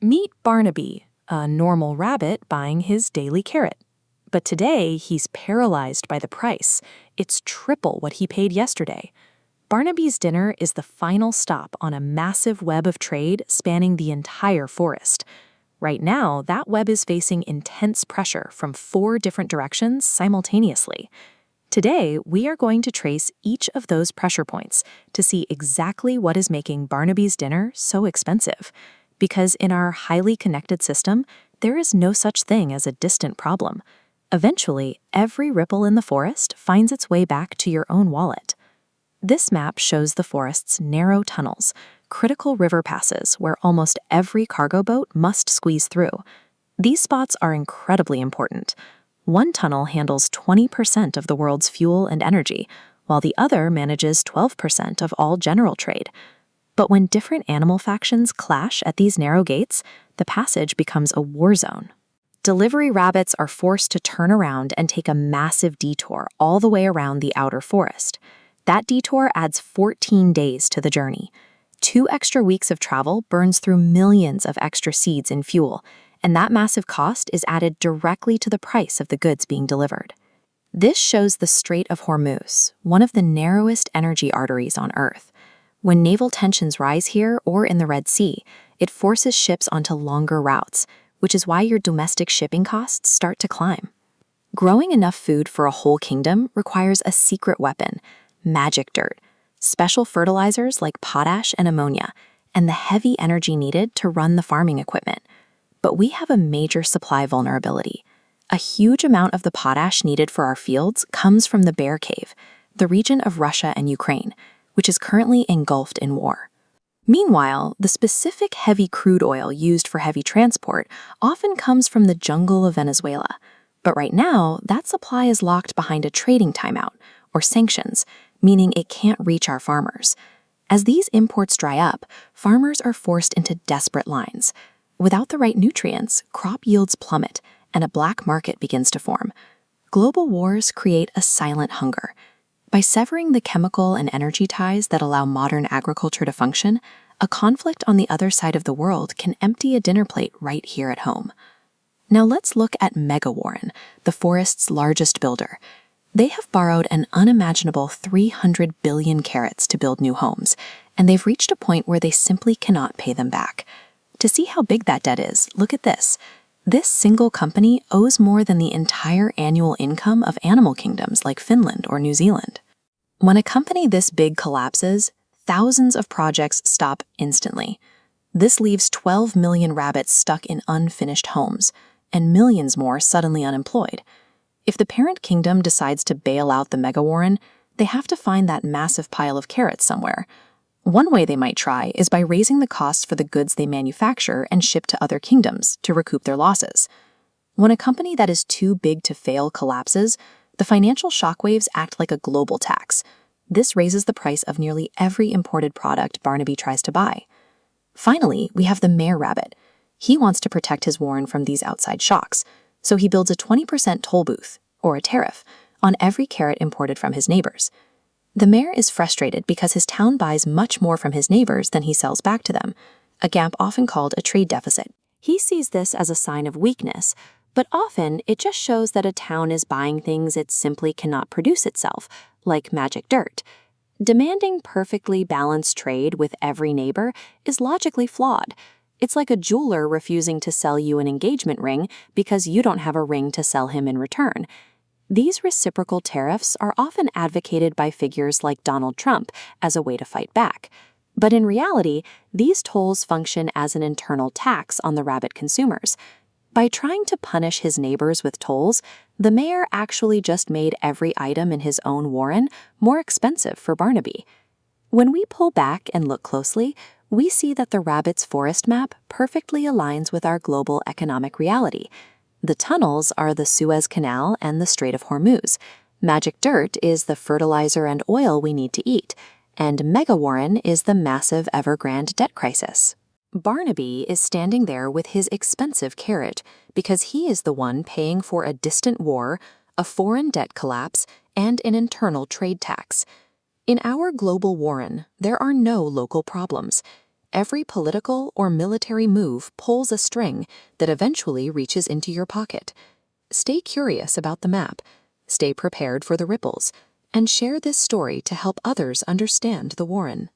Meet Barnaby, a normal rabbit buying his daily carrot. But today, he's paralyzed by the price. It's triple what he paid yesterday. Barnaby's dinner is the final stop on a massive web of trade spanning the entire forest. Right now, that web is facing intense pressure from 4 different directions simultaneously. Today, we are going to trace each of those pressure points to see exactly what is making Barnaby's dinner so expensive. Because in our highly connected system, there is no such thing as a distant problem. Eventually, every ripple in the forest finds its way back to your own wallet. This map shows the forest's narrow tunnels, critical river passes where almost every cargo boat must squeeze through. These spots are incredibly important. One tunnel handles 20% of the world's fuel and energy, while the other manages 12% of all general trade. But when different animal factions clash at these narrow gates, the passage becomes a war zone. Delivery rabbits are forced to turn around and take a massive detour all the way around the outer forest. That detour adds 14 days to the journey. 2 extra weeks of travel burns through millions of extra seeds and fuel, and that massive cost is added directly to the price of the goods being delivered. This shows the Strait of Hormuz, one of the narrowest energy arteries on Earth. When naval tensions rise here or in the Red Sea, it forces ships onto longer routes, which is why your domestic shipping costs start to climb. Growing enough food for a whole kingdom requires a secret weapon, magic dirt, special fertilizers like potash and ammonia, and the heavy energy needed to run the farming equipment. But we have a major supply vulnerability. A huge amount of the potash needed for our fields comes from the Bear Cave, the region of Russia and Ukraine, which is currently engulfed in war. Meanwhile, the specific heavy crude oil used for heavy transport often comes from the jungle of Venezuela. But right now, that supply is locked behind a trading timeout, or sanctions, meaning it can't reach our farmers. As these imports dry up, farmers are forced into desperate lines. Without the right nutrients, crop yields plummet, and a black market begins to form. Global wars create a silent hunger. By severing the chemical and energy ties that allow modern agriculture to function, a conflict on the other side of the world can empty a dinner plate right here at home. Now let's look at Mega Warren, the forest's largest builder. They have borrowed an unimaginable 300 billion carats to build new homes, and they've reached a point where they simply cannot pay them back. To see how big that debt is, look at this. This single company owes more than the entire annual income of animal kingdoms like Finland or New Zealand. When a company this big collapses, thousands of projects stop instantly. This leaves 12 million rabbits stuck in unfinished homes, and millions more suddenly unemployed. If the parent kingdom decides to bail out the Mega Warren, they have to find that massive pile of carrots somewhere. One way they might try is by raising the costs for the goods they manufacture and ship to other kingdoms to recoup their losses. When a company that is too big to fail collapses, the financial shockwaves act like a global tax. This raises the price of nearly every imported product Barnaby tries to buy. Finally, we have the mayor rabbit. He wants to protect his warren from these outside shocks, so he builds a 20% toll booth, or a tariff, on every carrot imported from his neighbors. The mayor is frustrated because his town buys much more from his neighbors than he sells back to them, a gap often called a trade deficit. He sees this as a sign of weakness, but often it just shows that a town is buying things it simply cannot produce itself, like magic dirt. Demanding perfectly balanced trade with every neighbor is logically flawed. It's like a jeweler refusing to sell you an engagement ring because you don't have a ring to sell him in return. These reciprocal tariffs are often advocated by figures like Donald Trump as a way to fight back. But in reality, these tolls function as an internal tax on the rabbit consumers. By trying to punish his neighbors with tolls, the mayor actually just made every item in his own warren more expensive for Barnaby. When we pull back and look closely, we see that the rabbit's forest map perfectly aligns with our global economic reality. The tunnels are the Suez Canal and the Strait of Hormuz. Magic dirt is the fertilizer and oil we need to eat, and Mega Warren is the massive Evergrande debt crisis. Barnaby is standing there with his expensive carrot because he is the one paying for a distant war, a foreign debt collapse, and an internal trade tax. In our global warren, there are no local problems. Every political or military move pulls a string that eventually reaches into your pocket. Stay curious about the map, stay prepared for the ripples, and share this story to help others understand the Warren.